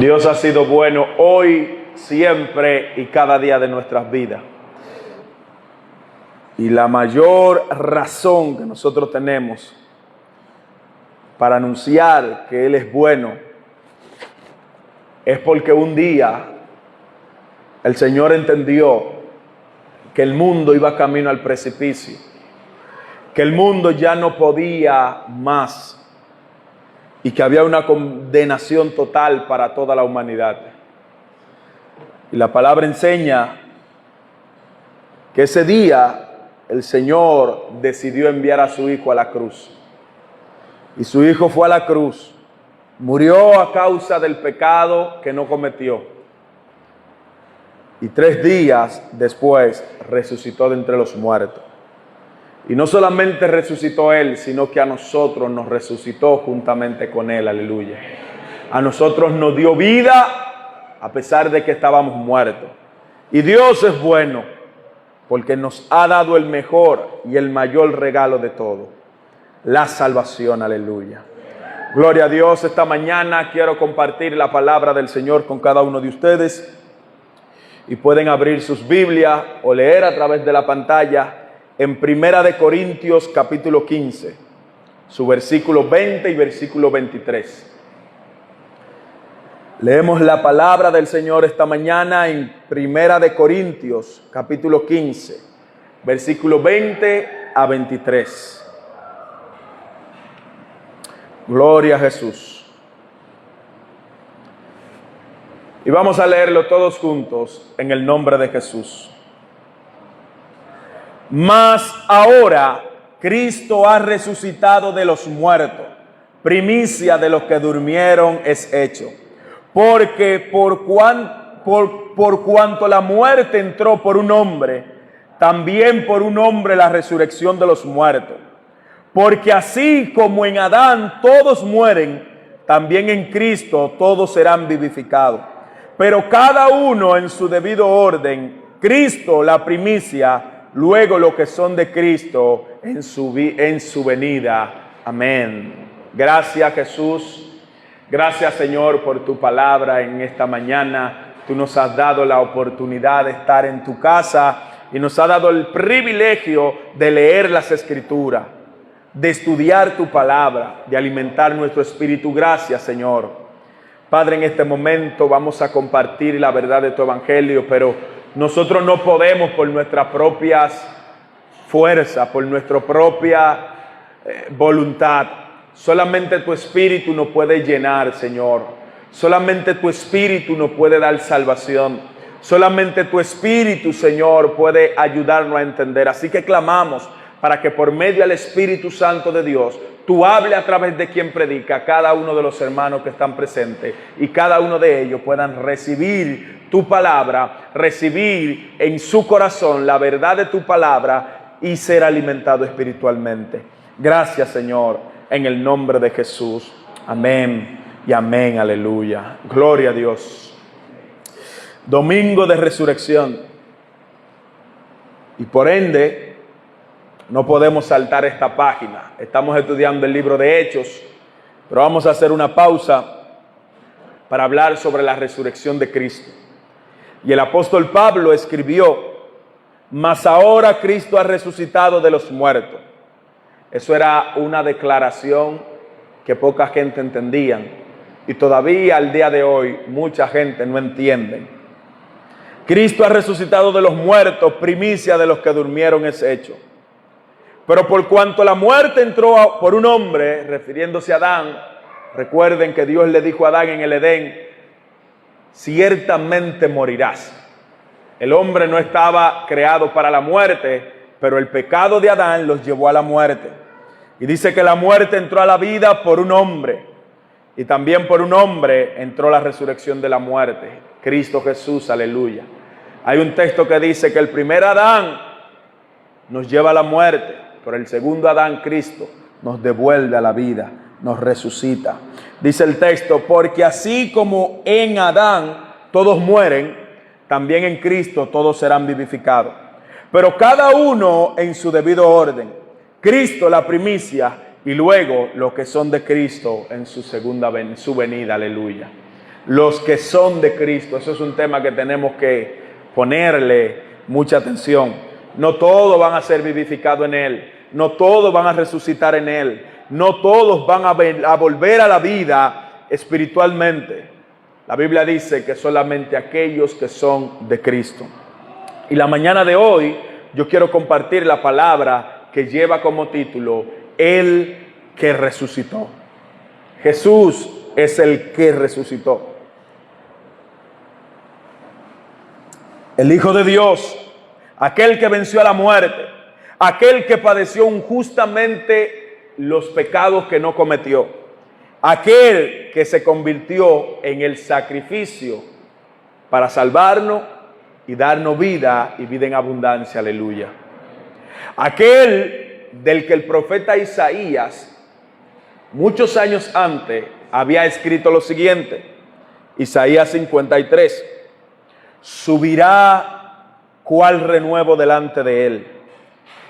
Dios ha sido bueno hoy, siempre y cada día de nuestras vidas. Y la mayor razón que nosotros tenemos para anunciar que Él es bueno es porque un día el Señor entendió que el mundo iba camino al precipicio, que el mundo ya no podía más y que había una condenación total para toda la humanidad. Y la palabra enseña que ese día el Señor decidió enviar a su Hijo a la cruz. Y su Hijo fue a la cruz, murió a causa del pecado que no cometió. Y 3 días después resucitó de entre los muertos. Y no solamente resucitó Él, sino que a nosotros nos resucitó juntamente con Él, aleluya. A nosotros nos dio vida a pesar de que estábamos muertos. Y Dios es bueno porque nos ha dado el mejor y el mayor regalo de todo, la salvación, aleluya. Gloria a Dios. Esta mañana quiero compartir la palabra del Señor con cada uno de ustedes. Y pueden abrir sus Biblias o leer a través de la pantalla en 1 Corintios capítulo 15, su versículo 20 y versículo 23. Leemos la palabra del Señor esta mañana en 1 Corintios capítulo 15, versículo 20 a 23. Gloria a Jesús. Y vamos a leerlo todos juntos en el nombre de Jesús. Mas ahora Cristo ha resucitado de los muertos, primicia de los que durmieron es hecho. Porque por cuanto la muerte entró por un hombre, también por un hombre la resurrección de los muertos. Porque así como en Adán todos mueren, también en Cristo todos serán vivificados. Pero cada uno en su debido orden, Cristo la primicia, luego lo que son de Cristo en su venida. Amén. Gracias, Jesús. Gracias, Señor, por tu palabra en esta mañana. Tú nos has dado la oportunidad de estar en tu casa y nos has dado el privilegio de leer las Escrituras, de estudiar tu palabra, de alimentar nuestro espíritu. Gracias, Señor. Padre, en este momento vamos a compartir la verdad de tu evangelio, pero nosotros no podemos por nuestras propias fuerzas, por nuestra propia voluntad. Solamente tu Espíritu nos puede llenar, Señor. Solamente tu Espíritu nos puede dar salvación. Solamente tu Espíritu, Señor, puede ayudarnos a entender. Así que clamamos para que por medio del Espíritu Santo de Dios, tú hables a través de quien predica, a cada uno de los hermanos que están presentes, y cada uno de ellos puedan recibir tu palabra, recibir en su corazón la verdad de tu palabra y ser alimentado espiritualmente. Gracias, Señor, en el nombre de Jesús. Amén y amén, aleluya. Gloria a Dios. Domingo de Resurrección. Y por ende, no podemos saltar esta página. Estamos estudiando el libro de Hechos, pero vamos a hacer una pausa para hablar sobre la resurrección de Cristo. Y el apóstol Pablo escribió: mas ahora Cristo ha resucitado de los muertos. Eso era una declaración que poca gente entendía. Y todavía al día de hoy mucha gente no entiende. Cristo ha resucitado de los muertos, primicia de los que durmieron es hecho. Pero por cuanto la muerte entró por un hombre, refiriéndose a Adán, recuerden que Dios le dijo a Adán en el Edén: ciertamente morirás. El hombre no estaba creado para la muerte, pero el pecado de Adán los llevó a la muerte. Y dice que la muerte entró a la vida por un hombre, y también por un hombre entró la resurrección de la muerte, Cristo Jesús, aleluya. Hay un texto que dice que el primer Adán nos lleva a la muerte, pero el segundo Adán, Cristo, nos devuelve a la vida, nos resucita. Dice el texto: porque así como en Adán todos mueren, también en Cristo todos serán vivificados. Pero cada uno en su debido orden. Cristo la primicia y luego los que son de Cristo en su venida, aleluya. Los que son de Cristo. Eso es un tema que tenemos que ponerle mucha atención. No todos van a ser vivificados en Él. No todos van a resucitar en Él. No todos van a volver a la vida espiritualmente. La Biblia dice que solamente aquellos que son de Cristo. Y la mañana de hoy yo quiero compartir la palabra que lleva como título El que resucitó. Jesús es el que resucitó. El Hijo de Dios, aquel que venció a la muerte, aquel que padeció injustamente los pecados que no cometió, aquel que se convirtió en el sacrificio para salvarnos y darnos vida y vida en abundancia, aleluya. Aquel del que el profeta Isaías, muchos años antes, había escrito lo siguiente, Isaías 53, subirá cual renuevo delante de él,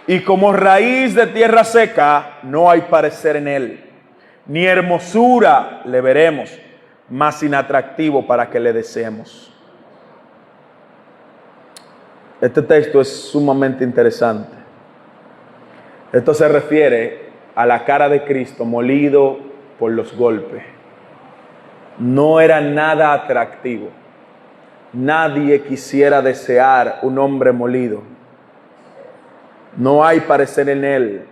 y como raíz de tierra seca no hay parecer en él, ni hermosura le veremos, más inatractivo para que le deseemos. Este texto es sumamente interesante. Esto se refiere a la cara de Cristo molido por los golpes. No era nada atractivo. Nadie quisiera desear un hombre molido. No hay parecer en él,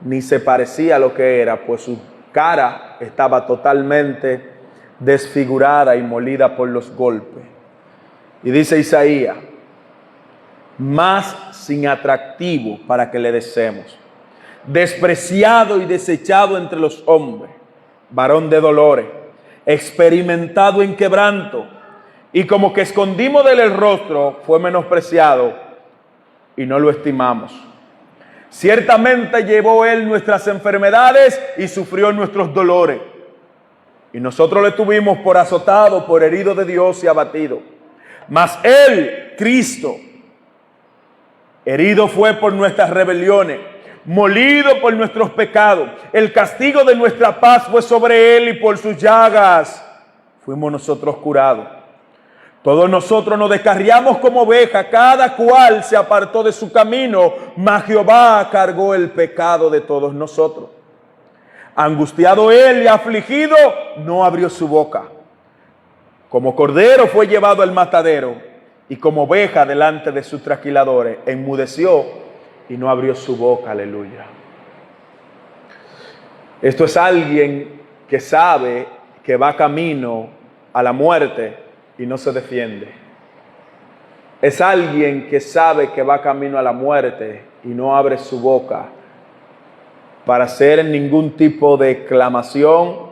ni se parecía a lo que era, pues su cara estaba totalmente desfigurada y molida por los golpes. Y dice Isaías, más sin atractivo para que le deseemos, despreciado y desechado entre los hombres, varón de dolores, experimentado en quebranto, y como que escondimos de él el rostro, fue menospreciado y no lo estimamos. Ciertamente llevó él nuestras enfermedades y sufrió nuestros dolores, y nosotros le tuvimos por azotado, por herido de Dios y abatido. Mas él, Cristo, herido fue por nuestras rebeliones, molido por nuestros pecados. El castigo de nuestra paz fue sobre él, y por sus llagas fuimos nosotros curados. Todos nosotros nos descarriamos como ovejas, cada cual se apartó de su camino, mas Jehová cargó el pecado de todos nosotros. Angustiado él y afligido, no abrió su boca. Como cordero fue llevado al matadero, y como oveja delante de sus trasquiladores, enmudeció y no abrió su boca, aleluya. Esto es alguien que sabe que va camino a la muerte y no se defiende. Es alguien que sabe que va camino a la muerte y no abre su boca para hacer ningún tipo de clamación,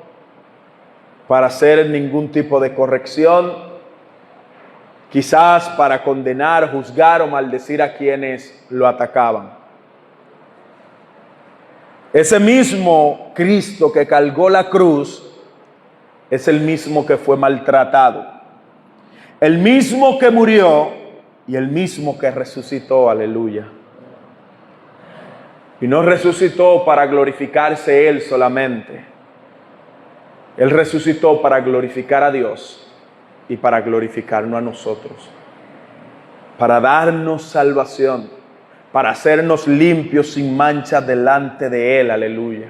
para hacer ningún tipo de corrección, quizás para condenar, juzgar o maldecir a quienes lo atacaban. Ese mismo Cristo que cargó la cruz es el mismo que fue maltratado, el mismo que murió y el mismo que resucitó, aleluya. Y no resucitó para glorificarse Él solamente. Él resucitó para glorificar a Dios y para glorificarnos a nosotros, para darnos salvación, para hacernos limpios sin mancha delante de Él, aleluya.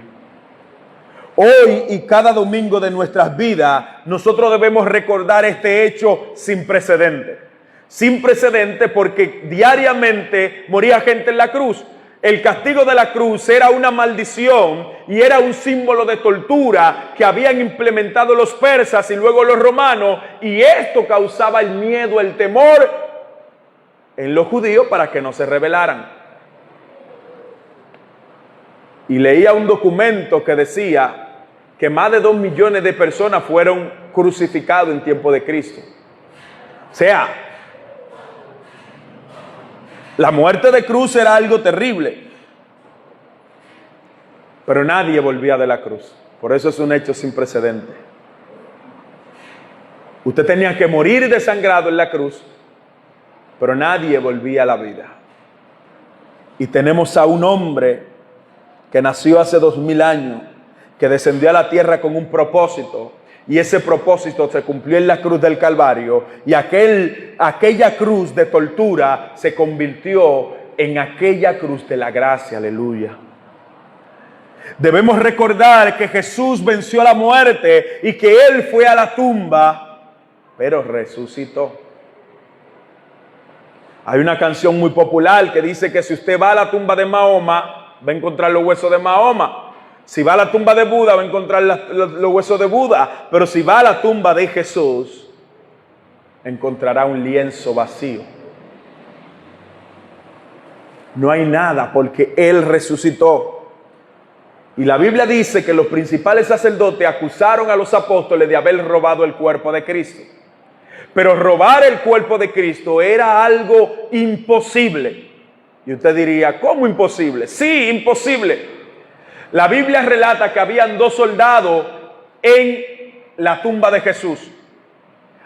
Hoy y cada domingo de nuestras vidas, nosotros debemos recordar este hecho sin precedente. Sin precedente porque diariamente moría gente en la cruz. El castigo de la cruz era una maldición y era un símbolo de tortura que habían implementado los persas y luego los romanos, y esto causaba el miedo, el temor en los judíos para que no se rebelaran. Y leía un documento que decía que más de 2 millones de personas fueron crucificados en tiempo de Cristo. O sea, la muerte de cruz era algo terrible, pero nadie volvía de la cruz. Por eso es un hecho sin precedente. Usted tenía que morir desangrado en la cruz, pero nadie volvía a la vida. Y tenemos a un hombre que nació hace 2000 años, que descendió a la tierra con un propósito, Y ese propósito se cumplió en la cruz del Calvario, y aquella cruz de tortura se convirtió en aquella cruz de la gracia. Aleluya. Debemos recordar que Jesús venció la muerte y que Él fue a la tumba, pero resucitó. Hay una canción muy popular que dice que si usted va a la tumba de Mahoma, va a encontrar los huesos de Mahoma. Si va a la tumba de Buda, va a encontrar los huesos de Buda. Pero si va a la tumba de Jesús, encontrará un lienzo vacío. No hay nada, porque Él resucitó. Y la Biblia dice que los principales sacerdotes acusaron a los apóstoles de haber robado el cuerpo de Cristo. Pero robar el cuerpo de Cristo era algo imposible. Y usted diría, ¿cómo imposible? Sí, imposible. La Biblia relata que habían 2 soldados en la tumba de Jesús.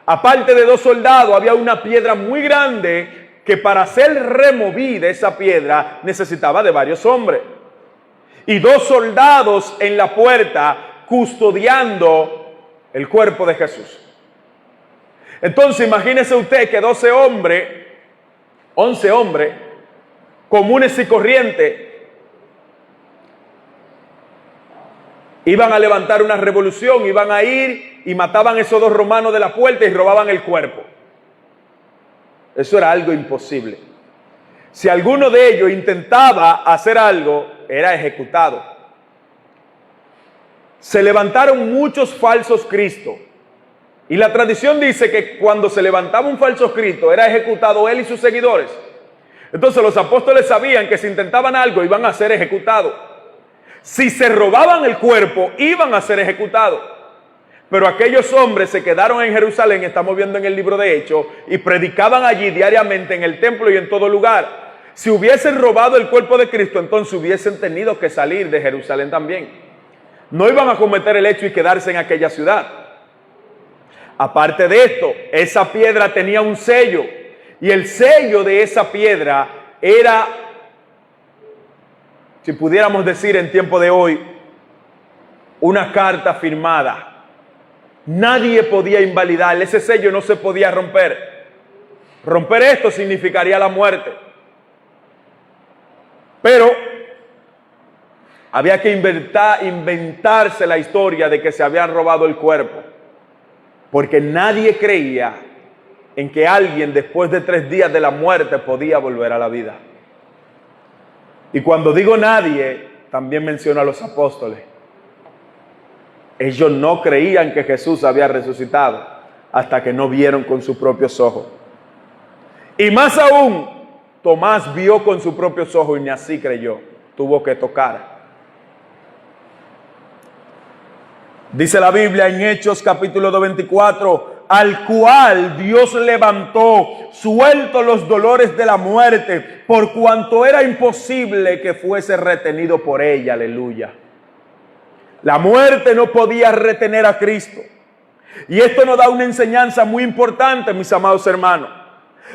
Aparte de 2 soldados, había una piedra muy grande que para ser removida esa piedra necesitaba de varios hombres. Y 2 soldados en la puerta custodiando el cuerpo de Jesús. Entonces imagínese usted que 11 hombres comunes y corrientes iban a levantar una revolución, iban a ir y mataban a esos 2 romanos de la puerta y robaban el cuerpo. Eso era algo imposible. Si alguno de ellos intentaba hacer algo, era ejecutado. Se levantaron muchos falsos cristos. Y la tradición dice que cuando se levantaba un falso Cristo, era ejecutado él y sus seguidores. Entonces los apóstoles sabían que si intentaban algo, iban a ser ejecutados. Si se robaban el cuerpo, iban a ser ejecutados. Pero aquellos hombres se quedaron en Jerusalén, estamos viendo en el libro de Hechos, y predicaban allí diariamente en el templo y en todo lugar. Si hubiesen robado el cuerpo de Cristo, entonces hubiesen tenido que salir de Jerusalén también. No iban a cometer el hecho y quedarse en aquella ciudad. Aparte de esto, esa piedra tenía un sello, y el sello de esa piedra era, si pudiéramos decir en tiempo de hoy, una carta firmada. Nadie podía invalidar, ese sello no se podía romper. Romper esto significaría la muerte. Pero había que inventarse la historia de que se habían robado el cuerpo. Porque nadie creía en que alguien después de 3 días de la muerte podía volver a la vida. Y cuando digo nadie, también menciono a los apóstoles. Ellos no creían que Jesús había resucitado hasta que no vieron con sus propios ojos. Y más aún, Tomás vio con sus propios ojos y ni así creyó. Tuvo que tocar. Dice la Biblia en Hechos capítulo 24, al cual Dios levantó, suelto los dolores de la muerte, por cuanto era imposible que fuese retenido por ella. Aleluya. La muerte no podía retener a Cristo. Y esto nos da una enseñanza muy importante, mis amados hermanos.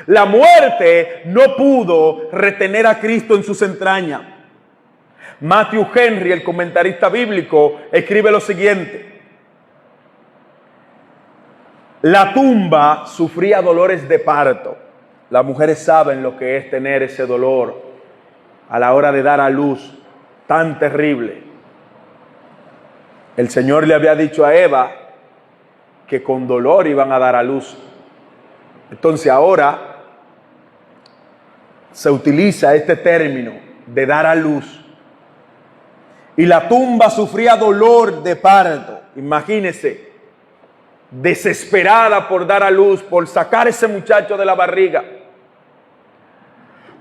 La muerte no pudo retener a Cristo en sus entrañas. Matthew Henry, el comentarista bíblico, escribe lo siguiente: la tumba sufría dolores de parto. Las mujeres saben lo que es tener ese dolor a la hora de dar a luz, tan terrible. El Señor le había dicho a Eva que con dolor iban a dar a luz. Entonces ahora se utiliza este término de dar a luz. Y la tumba sufría dolor de parto. Imagínense, desesperada por dar a luz, por sacar ese muchacho de la barriga.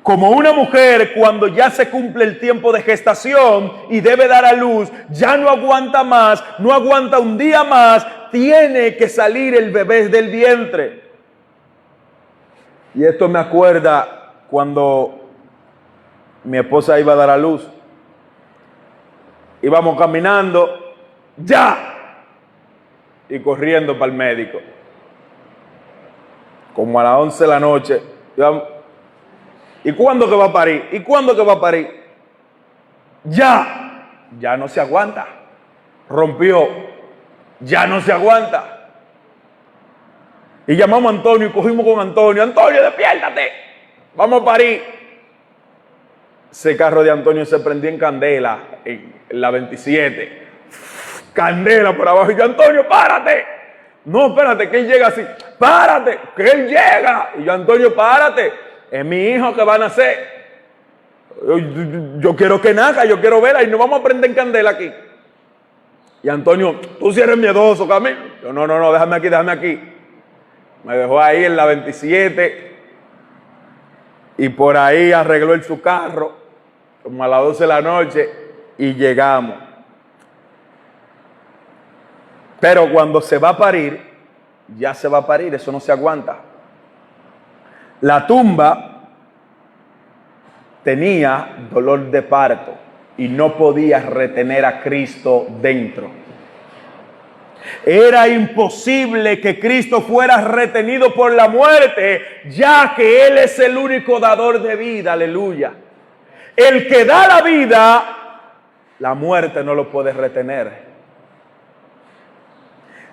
Como una mujer cuando ya se cumple el tiempo de gestación y debe dar a luz, ya no aguanta más, no aguanta un día más, tiene que salir el bebé del vientre. Y esto me acuerda cuando mi esposa iba a dar a luz. Íbamos caminando, ¡ya! Y corriendo para el médico. Como a las 11 de la noche. ¿Y cuándo que va a parir? ¿Y cuándo que va a parir? ¡Ya! Ya no se aguanta. Rompió. Ya no se aguanta. Y llamamos a Antonio y cogimos con Antonio. Antonio, despiértate. Vamos a parir. Ese carro de Antonio se prendió en candela en la 27. Candela por abajo. Y yo, Antonio, párate. No, espérate, que él llega así. Párate, que él llega. Y yo, Antonio, párate. Es mi hijo que va a nacer. Yo quiero que nazca, yo quiero verla y no vamos a prender en candela aquí. Y Antonio, tú sí eres miedoso, Camilo. Yo, no, déjame aquí. Me dejó ahí en la 27 y por ahí arregló su carro, como a las 12 de la noche, y llegamos. Pero cuando se va a parir, ya se va a parir, eso no se aguanta. La tumba tenía dolor de parto y no podía retener a Cristo dentro. Era imposible que Cristo fuera retenido por la muerte, ya que Él es el único dador de vida, aleluya. El que da la vida, la muerte no lo puede retener.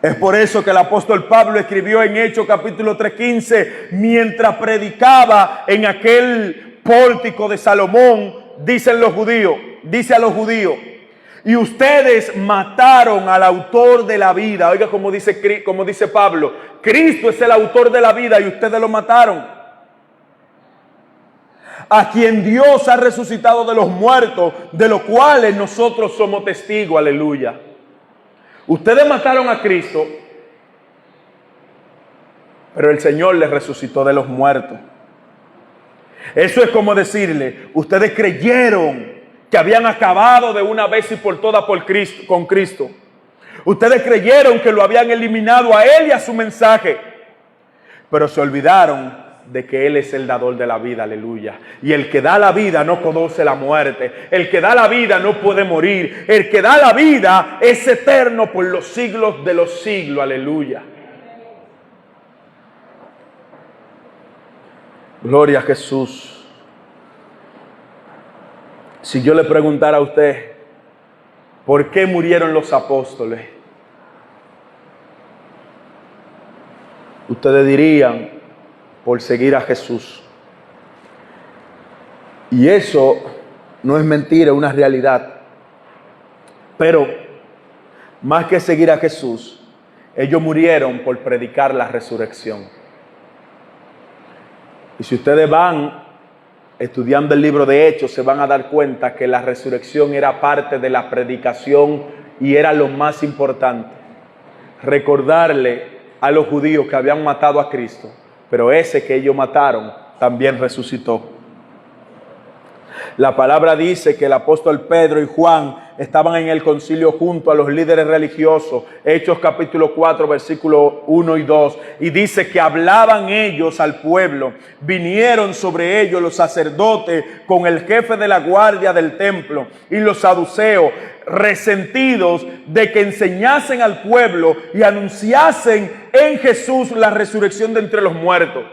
Es por eso que el apóstol Pablo escribió en Hechos capítulo 3:15, mientras predicaba en aquel pórtico de Salomón, dice a los judíos, y ustedes mataron al autor de la vida. Oiga como dice Pablo, Cristo es el autor de la vida y ustedes lo mataron. A quien Dios ha resucitado de los muertos, de los cuales nosotros somos testigos, aleluya. Ustedes mataron a Cristo, pero el Señor les resucitó de los muertos. Eso es como decirle, ustedes creyeron que habían acabado de una vez y por todas con Cristo. Ustedes creyeron que lo habían eliminado a Él y a su mensaje, pero se olvidaron de que Él es el dador de la vida, aleluya. Y el que da la vida no conoce la muerte. El que da la vida no puede morir. El que da la vida es eterno por los siglos de los siglos, aleluya. Gloria a Jesús. Si yo le preguntara a usted, ¿por qué murieron los apóstoles? Ustedes dirían, por seguir a Jesús. Y eso no es mentira, es una realidad. Pero, más que seguir a Jesús, ellos murieron por predicar la resurrección. Y si ustedes van estudiando el libro de Hechos, se van a dar cuenta que la resurrección era parte de la predicación y era lo más importante. Recordarle a los judíos que habían matado a Cristo, pero ese que ellos mataron también resucitó. La palabra dice que el apóstol Pedro y Juan estaban en el concilio junto a los líderes religiosos. Hechos capítulo 4, versículos 1 y 2. Y dice que hablaban ellos al pueblo. Vinieron sobre ellos los sacerdotes con el jefe de la guardia del templo y los saduceos, resentidos de que enseñasen al pueblo y anunciasen en Jesús la resurrección de entre los muertos.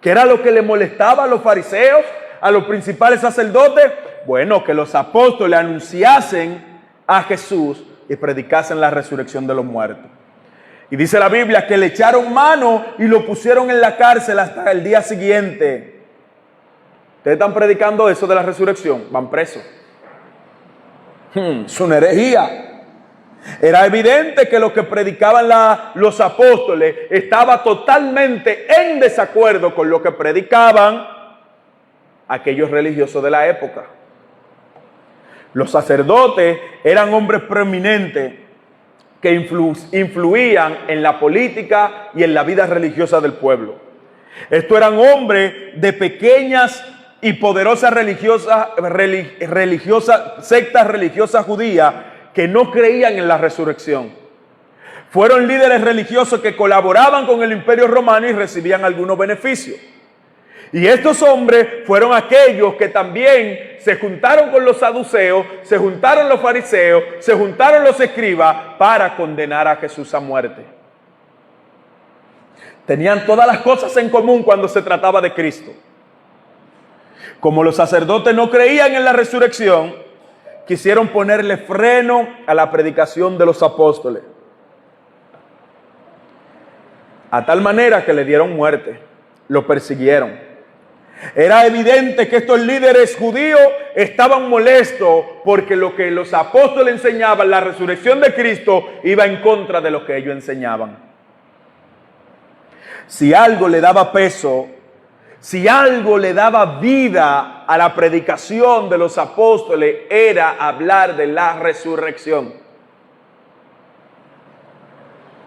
¿Qué era lo que le molestaba a los fariseos, a los principales sacerdotes? Bueno, que los apóstoles anunciasen a Jesús y predicasen la resurrección de los muertos. Y dice la Biblia que le echaron mano y lo pusieron en la cárcel hasta el día siguiente. ¿Ustedes están predicando eso de la resurrección? Van presos. Es una herejía. Era evidente que lo que predicaban los apóstoles estaba totalmente en desacuerdo con lo que predicaban aquellos religiosos de la época. Los sacerdotes eran hombres prominentes que influían en la política y en la vida religiosa del pueblo. Estos eran hombres de pequeñas y poderosas sectas religiosas judías que no creían en la resurrección. Fueron líderes religiosos que colaboraban con el Imperio Romano y recibían algunos beneficios. Y estos hombres fueron aquellos que también se juntaron con los saduceos, se juntaron los fariseos, se juntaron los escribas para condenar a Jesús a muerte. Tenían todas las cosas en común cuando se trataba de Cristo. Como los sacerdotes no creían en la resurrección, quisieron ponerle freno a la predicación de los apóstoles. a tal manera que le dieron muerte, lo persiguieron. Era evidente que estos líderes judíos estaban molestos porque lo que los apóstoles enseñaban, la resurrección de Cristo, iba en contra de lo que ellos enseñaban. Si algo le daba peso, si algo le daba vida a la predicación de los apóstoles, era hablar de la resurrección.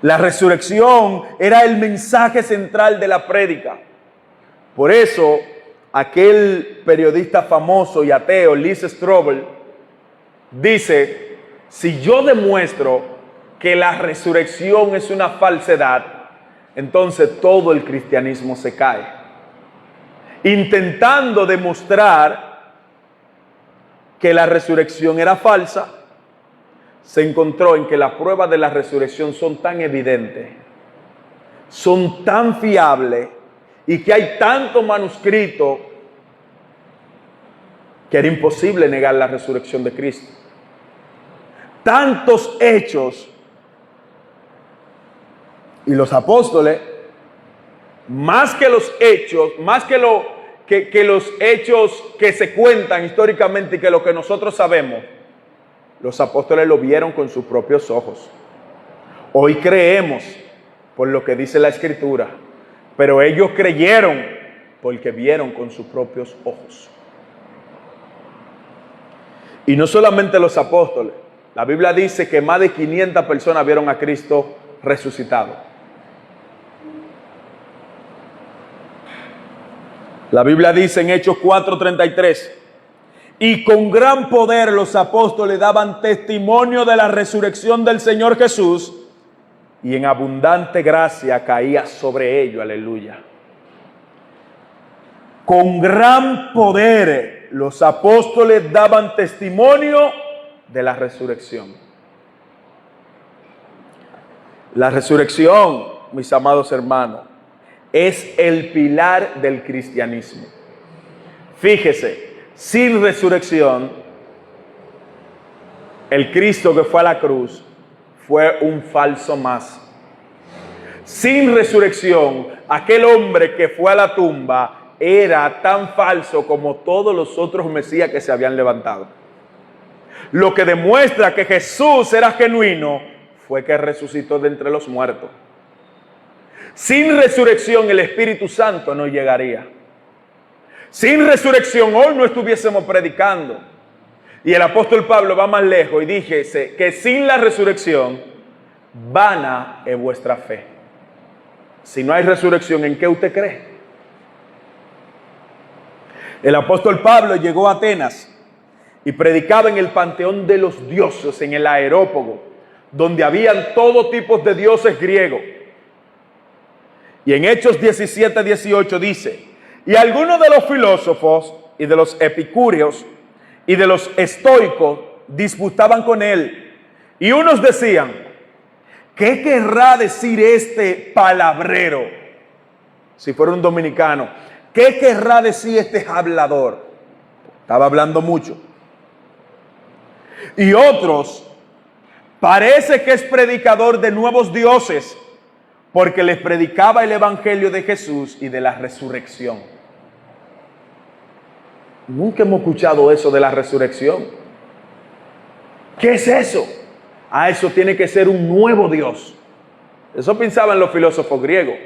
La resurrección era el mensaje central de la prédica. Por eso, aquel periodista famoso y ateo, Lee Strobel, dice: si yo demuestro que la resurrección es una falsedad, entonces todo el cristianismo se cae. Intentando demostrar que la resurrección era falsa, se encontró en que las pruebas de la resurrección son tan evidentes, son tan fiables, y que hay tanto manuscrito que era imposible negar la resurrección de Cristo. Tantos hechos, y los apóstoles, más que los hechos, más que los hechos que se cuentan históricamente y que lo que nosotros sabemos, los apóstoles lo vieron con sus propios ojos. Hoy creemos por lo que dice la Escritura, pero ellos creyeron porque vieron con sus propios ojos. Y no solamente los apóstoles. La Biblia dice que más de 500 personas vieron a Cristo resucitado. La Biblia dice en Hechos 4:33: y con gran poder los apóstoles daban testimonio de la resurrección del Señor Jesús, y en abundante gracia caía sobre ellos. Aleluya. Con gran poder los apóstoles daban testimonio de la resurrección. La resurrección, mis amados hermanos, es el pilar del cristianismo. Fíjese, sin resurrección, el Cristo que fue a la cruz fue un falso más. Sin resurrección, aquel hombre que fue a la tumba era tan falso como todos los otros mesías que se habían levantado. Lo que demuestra que Jesús era genuino fue que resucitó de entre los muertos. Sin resurrección, el Espíritu Santo no llegaría. Sin resurrección, hoy no estuviésemos predicando. Y el apóstol Pablo va más lejos y dice que sin la resurrección, vana es vuestra fe. Si no hay resurrección, ¿en qué usted cree? El apóstol Pablo llegó a Atenas y predicaba en el panteón de los dioses, en el Areópago, donde habían todo tipo de dioses griegos. Y en Hechos 17:18 dice: y algunos de los filósofos y de los epicúreos y de los estoicos disputaban con él. Y unos decían: ¿qué querrá decir este palabrero? Si fuera un dominicano, ¿qué querrá decir este hablador? Estaba hablando mucho. Y otros: parece que es predicador de nuevos dioses, porque les predicaba el evangelio de Jesús y de la resurrección. Nunca hemos escuchado eso de la resurrección. ¿Qué es eso? Eso tiene que ser un nuevo Dios. Eso pensaban los filósofos griegos.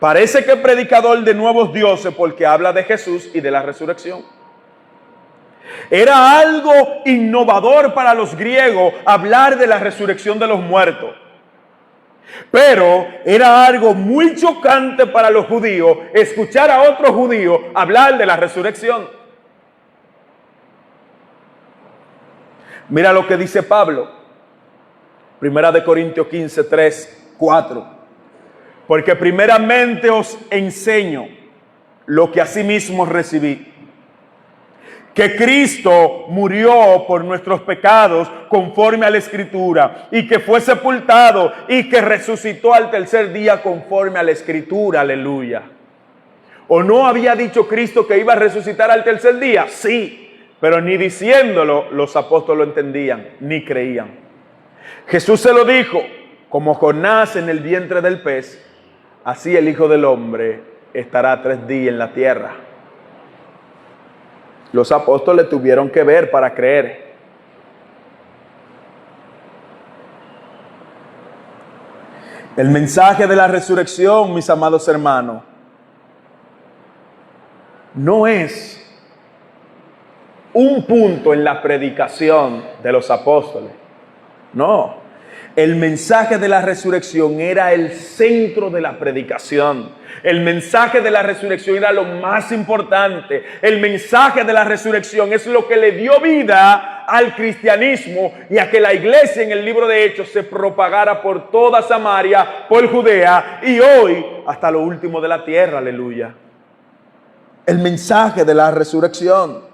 Parece que es predicador de nuevos dioses porque habla de Jesús y de la resurrección. Era algo innovador para los griegos hablar de la resurrección de los muertos. Pero era algo muy chocante para los judíos escuchar a otros judíos hablar de la resurrección. Mira lo que dice Pablo. Primera de Corintios 15:3-4. Porque primeramente os enseño lo que asimismo recibí: que Cristo murió por nuestros pecados conforme a la Escritura, y que fue sepultado y que resucitó al tercer día conforme a la Escritura. Aleluya. ¿O no había dicho Cristo que iba a resucitar al tercer día? Sí, pero ni diciéndolo los apóstoles lo entendían, ni creían. Jesús se lo dijo, como Jonás en el vientre del pez, así el Hijo del Hombre estará 3 días en la tierra. Los apóstoles tuvieron que ver para creer. El mensaje de la resurrección, mis amados hermanos, no es un punto en la predicación de los apóstoles. No, el mensaje de la resurrección era el centro de la predicación. El mensaje de la resurrección era lo más importante. El mensaje de la resurrección es lo que le dio vida al cristianismo y a que la iglesia en el libro de Hechos se propagara por toda Samaria, por Judea y hoy hasta lo último de la tierra. Aleluya. El mensaje de la resurrección.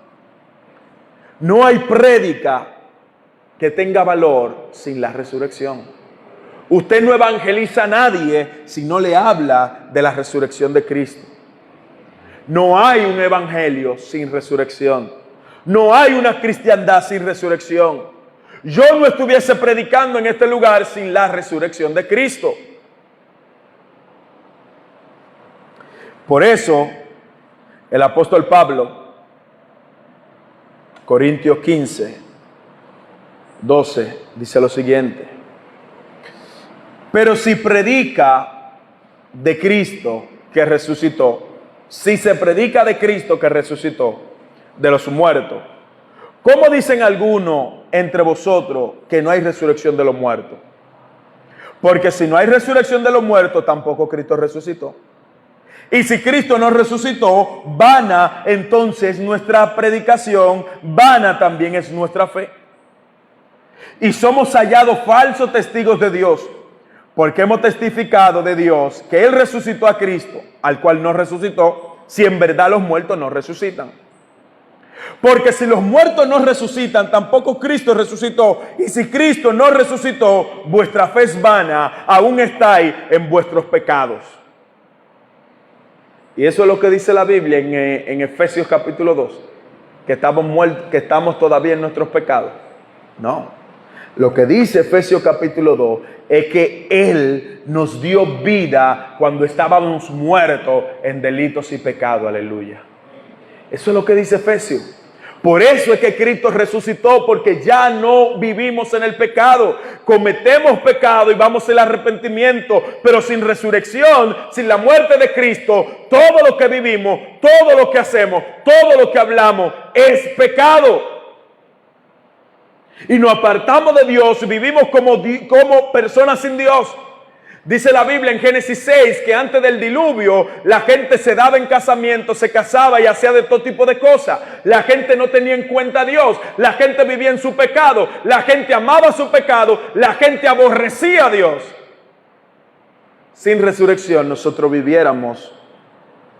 No hay prédica que tenga valor sin la resurrección. Usted no evangeliza a nadie si no le habla de la resurrección de Cristo. No hay un evangelio sin resurrección. No hay una cristiandad sin resurrección. Yo no estuviese predicando en este lugar sin la resurrección de Cristo. Por eso, el apóstol Pablo, Corintios 15, 12, dice lo siguiente: pero si predica de Cristo que resucitó, si se predica de Cristo que resucitó de los muertos, ¿cómo dicen algunos entre vosotros que no hay resurrección de los muertos? Porque si no hay resurrección de los muertos, tampoco Cristo resucitó. Y si Cristo no resucitó, vana entonces nuestra predicación, vana también es nuestra fe. Y somos hallados falsos testigos de Dios, porque hemos testificado de Dios que Él resucitó a Cristo, al cual no resucitó, si en verdad los muertos no resucitan. Porque si los muertos no resucitan, tampoco Cristo resucitó. Y si Cristo no resucitó, vuestra fe es vana, aún estáis en vuestros pecados. Y eso es lo que dice la Biblia en Efesios capítulo 2, que estamos muertos, que estamos todavía en nuestros pecados. No, lo que dice Efesios capítulo 2 es que Él nos dio vida cuando estábamos muertos en delitos y pecados. Aleluya. Eso es lo que dice Efesios. Por eso es que Cristo resucitó, porque ya no vivimos en el pecado. Cometemos pecado y vamos al arrepentimiento, pero sin resurrección, sin la muerte de Cristo, todo lo que vivimos, todo lo que hacemos, todo lo que hablamos es pecado. Y nos apartamos de Dios y vivimos como personas sin Dios. Dice la Biblia en Génesis 6 que antes del diluvio la gente se daba en casamiento, se casaba y hacía de todo tipo de cosas. La gente no tenía en cuenta a Dios, la gente vivía en su pecado, la gente amaba su pecado, la gente aborrecía a Dios. Sin resurrección nosotros viviéramos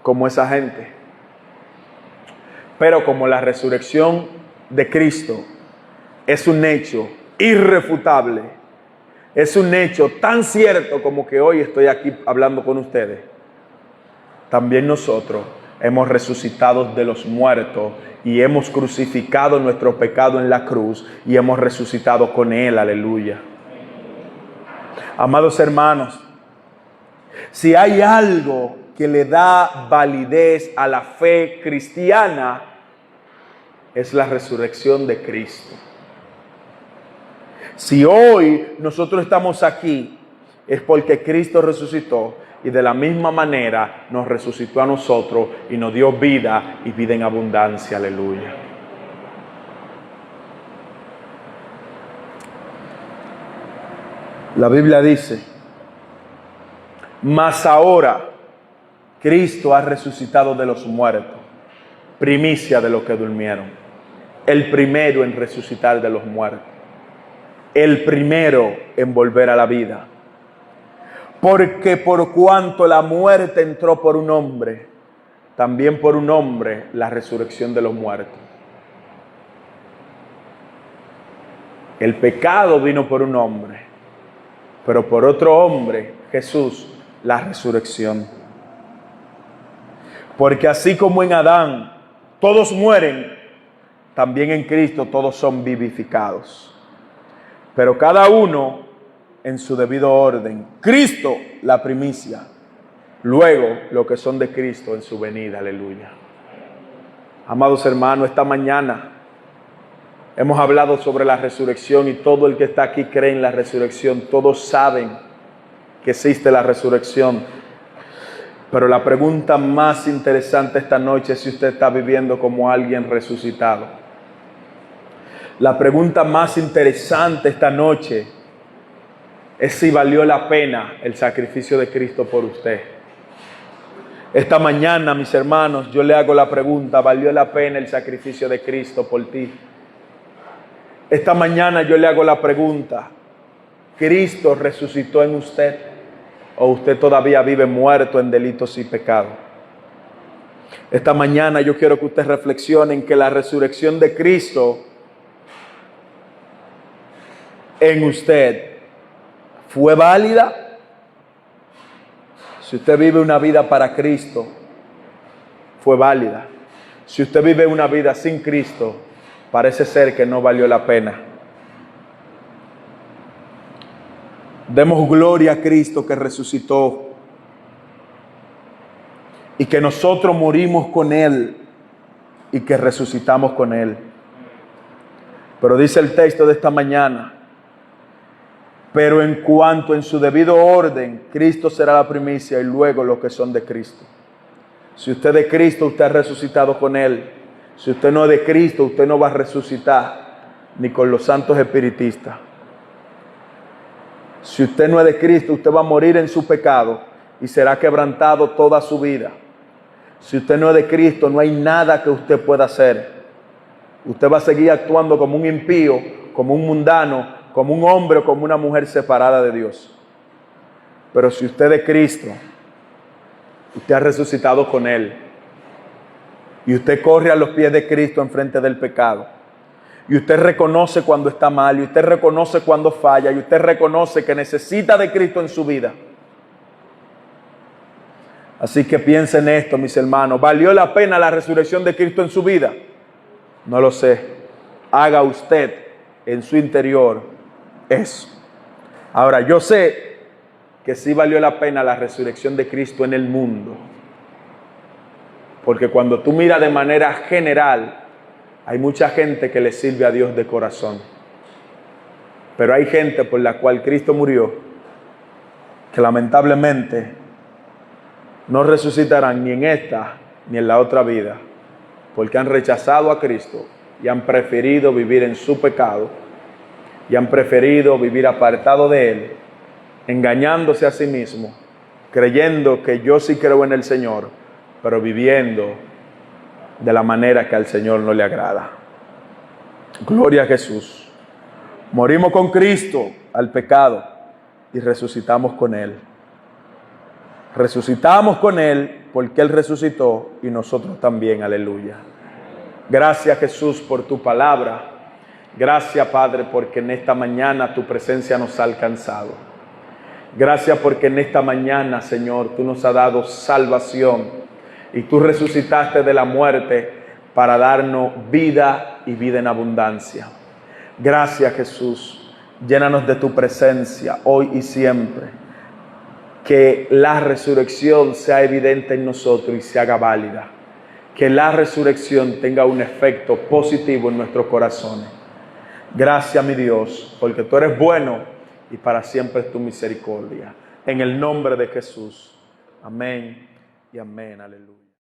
como esa gente. Pero como la resurrección de Cristo es un hecho irrefutable, es un hecho tan cierto como que hoy estoy aquí hablando con ustedes, también nosotros hemos resucitado de los muertos y hemos crucificado nuestro pecado en la cruz y hemos resucitado con Él. Aleluya. Amados hermanos, si hay algo que le da validez a la fe cristiana, es la resurrección de Cristo. Si hoy nosotros estamos aquí, es porque Cristo resucitó y de la misma manera nos resucitó a nosotros y nos dio vida y vida en abundancia. Aleluya. La Biblia dice: mas ahora Cristo ha resucitado de los muertos, primicia de los que durmieron, el primero en resucitar de los muertos, el primero en volver a la vida. Porque por cuanto la muerte entró por un hombre, también por un hombre la resurrección de los muertos. El pecado vino por un hombre, pero por otro hombre, Jesús, la resurrección. Porque así como en Adán todos mueren, también en Cristo todos son vivificados. Pero cada uno en su debido orden. Cristo, la primicia. luego los que son de Cristo en su venida. Aleluya. Amados hermanos, esta mañana hemos hablado sobre la resurrección y todo el que está aquí cree en la resurrección. Todos saben que existe la resurrección. Pero la pregunta más interesante esta noche es si usted está viviendo como alguien resucitado. La pregunta más interesante esta noche es si valió la pena el sacrificio de Cristo por usted. Esta mañana, mis hermanos, yo le hago la pregunta, ¿valió la pena el sacrificio de Cristo por ti? Esta mañana yo le hago la pregunta, ¿Cristo resucitó en usted o usted todavía vive muerto en delitos y pecados? Esta mañana yo quiero que usted reflexione en que la resurrección de Cristo en usted fue válida. Si usted vive una vida para Cristo, fue válida. Si usted vive una vida sin Cristo, parece ser que no valió la pena. Demos gloria a Cristo que resucitó y que nosotros morimos con Él y que resucitamos con Él. Pero dice el texto de esta mañana, pero en cuanto en su debido orden, Cristo será la primicia y luego los que son de Cristo. Si usted es de Cristo, usted ha resucitado con Él. Si usted no es de Cristo, usted no va a resucitar ni con los santos espiritistas. Si usted no es de Cristo, usted va a morir en su pecado y será quebrantado toda su vida. Si usted no es de Cristo, no hay nada que usted pueda hacer. Usted va a seguir actuando como un impío, como un mundano, como un hombre o como una mujer separada de Dios. Pero si usted es de Cristo, usted ha resucitado con Él. Y usted corre a los pies de Cristo en frente del pecado. Y usted reconoce cuando está mal. Y usted reconoce cuando falla. Y usted reconoce que necesita de Cristo en su vida. Así que piensen en esto, mis hermanos. ¿Valió la pena la resurrección de Cristo en su vida? No lo sé. Haga usted en su interior eso. Ahora, yo sé que sí valió la pena la resurrección de Cristo en el mundo. Porque cuando tú miras de manera general, hay mucha gente que le sirve a Dios de corazón. Pero hay gente por la cual Cristo murió, que lamentablemente no resucitarán ni en esta ni en la otra vida, porque han rechazado a Cristo y han preferido vivir en su pecado y han preferido vivir apartado de Él, engañándose a sí mismo, creyendo que yo sí creo en el Señor, pero viviendo de la manera que al Señor no le agrada. Gloria a Jesús. Morimos con Cristo al pecado y resucitamos con Él. Resucitamos con Él porque Él resucitó y nosotros también. Aleluya. Gracias, Jesús, por tu palabra. Gracias, Padre, porque en esta mañana tu presencia nos ha alcanzado. Gracias porque en esta mañana, Señor, tú nos has dado salvación y tú resucitaste de la muerte para darnos vida y vida en abundancia. Gracias, Jesús. Llénanos de tu presencia hoy y siempre. Que la resurrección sea evidente en nosotros y se haga válida. Que la resurrección tenga un efecto positivo en nuestros corazones. Gracias, mi Dios, porque tú eres bueno y para siempre es tu misericordia. En el nombre de Jesús. Amén y amén. Aleluya.